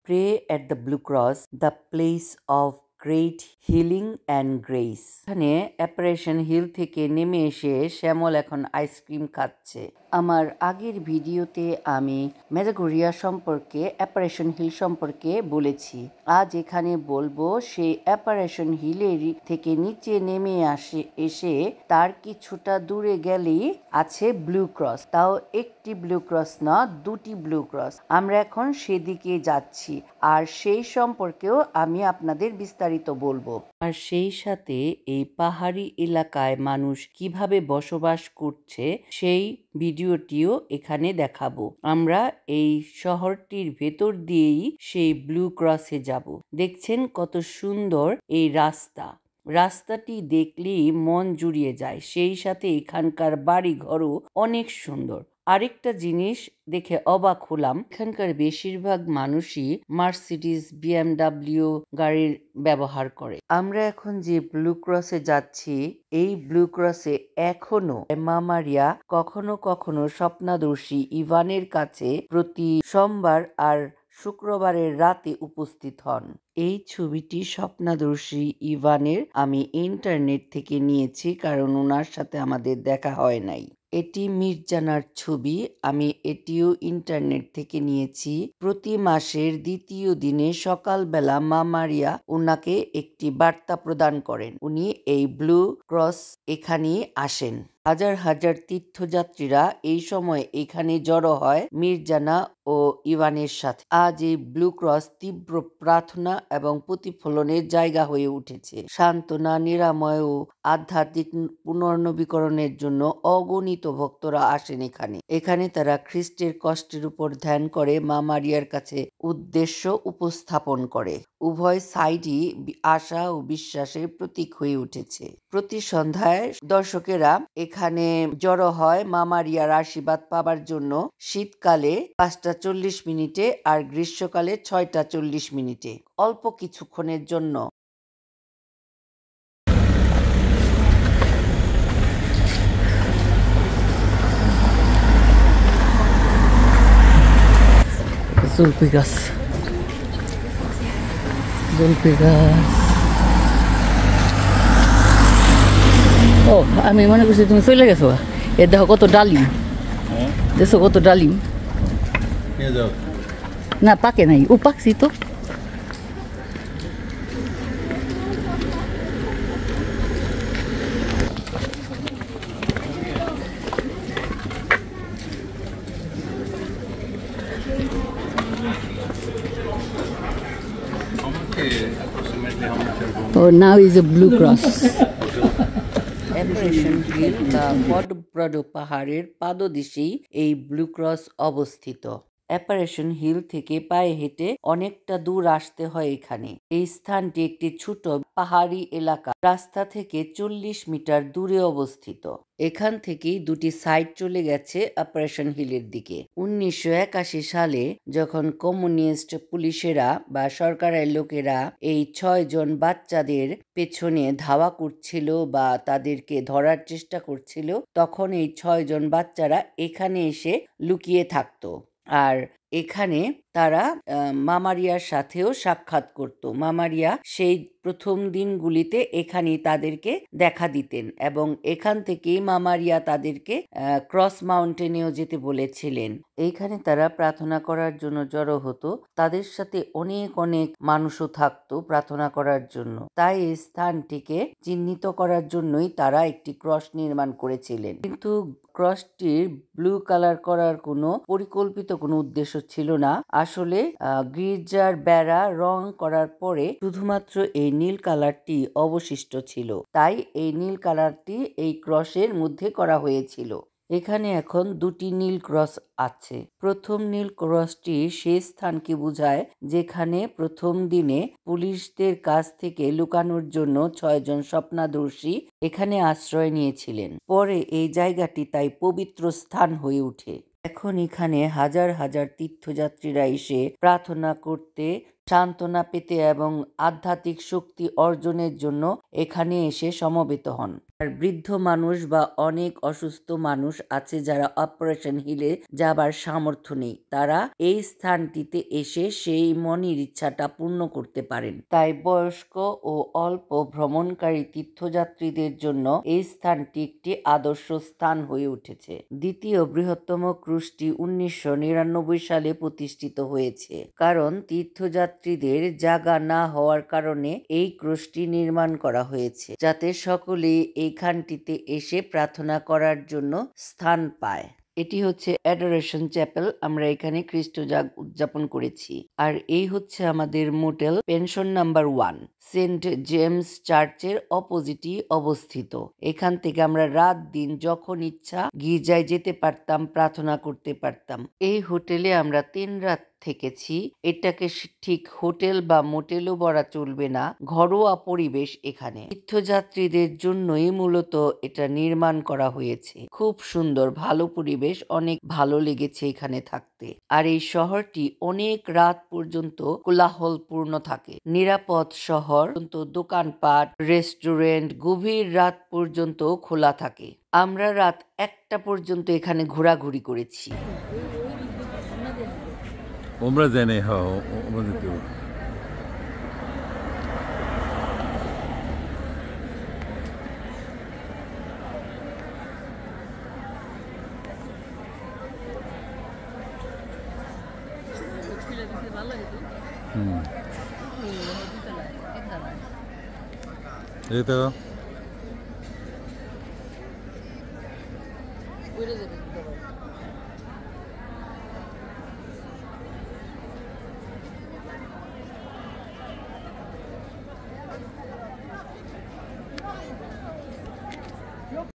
Pray at the Blue Cross, the place of great healing and grace. এখানে Apparition hill থেকে নেমে এসে শ্যামল এখন আইসক্রিম খাচ্ছে। আমার আগের ভিডিওতে আমি মেডাগোরিয়া সম্পর্কে, অ্যাপারেশন হিল সম্পর্কে বলেছি। আজ এখানে বলবো সেই অ্যাপারেশন হিলের থেকে নিচে নেমে এসে তার কিছুটা দূরে গেলেই আছে ব্লু ক্রস। তাও একটি ব্লু ক্রস না, দুটি ব্লু ক্রস। আমরা এখন সেদিকে যাচ্ছি, আর সেই সম্পর্কেও আমি আপনাদের বিস্তারিত বলবো। আর সেই সাথে এই পাহাড়ি এলাকায় মানুষ কিভাবে বসবাস করছে সেই ভিডিওটিও এখানে দেখাবো। আমরা এই শহরটির ভেতর দিয়েই সেই ব্লু ক্রসে যাব। দেখছেন কত সুন্দর এই রাস্তাটি দেখলেই মন জুড়িয়ে যায়। সেই সাথে এখানকার বাড়ি ঘরও অনেক সুন্দর। আরেকটা জিনিস দেখে অবাক হলাম, এখানকার বেশিরভাগ মানুষই মার্সিডিজ, বিএমডাব্লিউ গাড়ির ব্যবহার করে। আমরা এখন যে ব্লু ক্রসে যাচ্ছি, এই ব্লু ক্রসে এখনো মা মারিয়া কখনো কখনো স্বপ্নদর্শী ইভানের কাছে প্রতি সোমবার আর শুক্রবারের রাতে উপস্থিত হন। এই ছবিটি স্বপ্নদর্শী ইভানের আমি ইন্টারনেট থেকে নিয়েছি, কারণ ওনার সাথে আমাদের দেখা হয় নাই। এটি মির্জানার ছবি, আমি এটিও ইন্টারনেট থেকে নিয়েছি। প্রতি মাসের দ্বিতীয় দিনে সকালবেলা মা মারিয়া ওনাকে একটি বার্তা প্রদান করেন। উনি এই ব্লু ক্রস এখানেই আসেন। হাজার হাজার তীর্থযাত্রীরা এই সময় এখানে জড়ো হয় মির্জানা ও ইভানের সাথে। আজ এই ব্লু ক্রস তীব্র প্রার্থনা এবং প্রতিফলনের জায়গা হয়ে উঠেছে। সান্ত্বনা, নিরাময় ও আধ্যাত্মিক পুনর্নবীকরণের জন্য অগণিত ভক্তরা আসেন এখানে তারা খ্রিস্টের কষ্টের উপর ধ্যান করে মা মারিয়ার কাছে উদ্দেশ্য উপস্থাপন করে। উভয় সাইডই আশা ও বিশ্বাসের প্রতীক হয়ে উঠেছে। প্রতি সন্ধ্যায় দর্শকেরা এখানে জড়ো হয় মা মারিয়ার আশীর্বাদ পাবার জন্য। শীতকালে 5:40 আর গ্রীষ্মকালে 6:40, অল্প কিছুক্ষণের জন্য। জলপি গাছ, ও আমি মনে করছি তুমি চলে গেছো। এ দেখো কত ডালিম, দেখো কত ডালিম। না পাকে নাই, ও পাকছি তো। Oh, now is a blue cross. Apparition hill বা পদ্মপ্রদ পাহাড়ের পাদদেশেই এই ব্লু ক্রস অবস্থিত। অ্যাপারেশন হিল থেকে পায়ে হেঁটে অনেকটা দূর আসতে হয় এখানে। এই স্থানটি একটি ছোট পাহাড়ি এলাকা, রাস্তা থেকে 40 মিটার দূরে অবস্থিত। এখান থেকেই দুটি সাইড চলে গেছে অ্যাপারেশন হিলের দিকে। 1981 সালে যখন কমিউনিস্ট পুলিশেরা বা সরকারের লোকেরা এই 6 জন বাচ্চাদের পেছনে ধাওয়া করছিল বা তাদেরকে ধরার চেষ্টা করছিল, তখন এই 6 জন বাচ্চারা এখানে এসে লুকিয়ে থাকতো। আর এখানে তারা মামারিয়ার সাথেও সাক্ষাৎ করত। মামারিয়া সেই প্রথম দিনগুলিতে এখানেই তাদেরকে দেখা দিতেন এবং এখান থেকেই মামারিয়া তাদেরকে ক্রস মাউন্টেনেও যেতে বলেছিলেন। এইখানে তারা প্রার্থনা করার জন্য জড়ো হতো। তাদের সাথে অনেক অনেক মানুষও থাকতো প্রার্থনা করার জন্য। তাই এই স্থানটিকে চিহ্নিত করার জন্যই তারা একটি ক্রস নির্মাণ করেছিলেন। কিন্তু ক্রসটির ব্লু কালার করার কোনো পরিকল্পিত কোনো উদ্দেশ্য ছিল না। আসলে গির্জার বেড়া রং করার পরে শুধুমাত্র এই নীল কালারটি অবশিষ্ট ছিল, তাই এই নীল কালারটি এই ক্রসের মধ্যে করা হয়েছিল। এখানে এখন দুটি নীল ক্রস আছে। প্রথম নীল ক্রসটি সেই স্থানকে বোঝায় যেখানে প্রথম দিনে পুলিশদের কাছ থেকে লুকানোর জন্য 6 জন স্বপ্নদর্শী এখানে আশ্রয় নিয়েছিলেন। পরে এই জায়গাটি তাই পবিত্র স্থান হয়ে ওঠে। এখন এখানে হাজার হাজার তীর্থযাত্রীরা এসে প্রার্থনা করতে সান্ত্বনা পেতে এবং আধ্যাত্মিক শক্তি অর্জনের জন্য এখানে এসে সমবেত হন। আর বৃদ্ধ মানুষ বা অনেক অসুস্থ মানুষ আছে যারা অপারেশন হিলে যাবার সামর্থ্য নেই, তারা এই স্থানটিতে এসে সেই মনের ইচ্ছাটা পূর্ণ করতে পারেন। তাই বয়স্ক ও অল্প ভ্রমণকারী তীর্থযাত্রীদের জন্য এই স্থানটি একটি আদর্শ স্থান হয়ে উঠেছে। দ্বিতীয় বৃহত্তম ক্রুজটি 1999 সালে প্রতিষ্ঠিত হয়েছে, কারণ তীর্থযাত্রীদের জায়গা না হওয়ার কারণে এই ক্রুজটি নির্মাণ করা হয়েছে, যাতে সকলেই এইখানটিতে এসে প্রার্থনা করার জন্য স্থান পায়। এটি হচ্ছে অ্যাডোরেশন চ্যাপেল, আমরা এখানে খ্রিস্টজাগ উদযাপন করেছি। আর এই হচ্ছে আমাদের motel pension number 1, Saint James চার্চের অপোজিটই অবস্থিত। এখান থেকে আমরা রাত দিন যখন ইচ্ছা গির্জায় যেতে পারতাম, প্রার্থনা করতে পারতাম। এই হোটেলে আমরা 3 রাত থেকেছি। এটাকে ঠিক হোটেল বা মোটেলও বলা চলবে না, ঘরোয়া পরিবেশ এখানে। তীর্থযাত্রীদের জন্যই মূলত এটা নির্মাণ করা হয়েছে। খুব সুন্দর, ভালো পরিবেশ, অনেক ভালো লেগেছে এখানে থাকতে। আর এই শহরটি অনেক রাত পর্যন্ত কোলাহলপূর্ণ থাকে। নিরাপদ শহর, দোকানপাট, রেস্টুরেন্ট গভীর রাত পর্যন্ত খোলা থাকে। আমরা রাত 1টা পর্যন্ত এখানে ঘোরাঘুরি করেছি। ওমরা জানে, হ্যাঁ ওমরা যেতে এই তো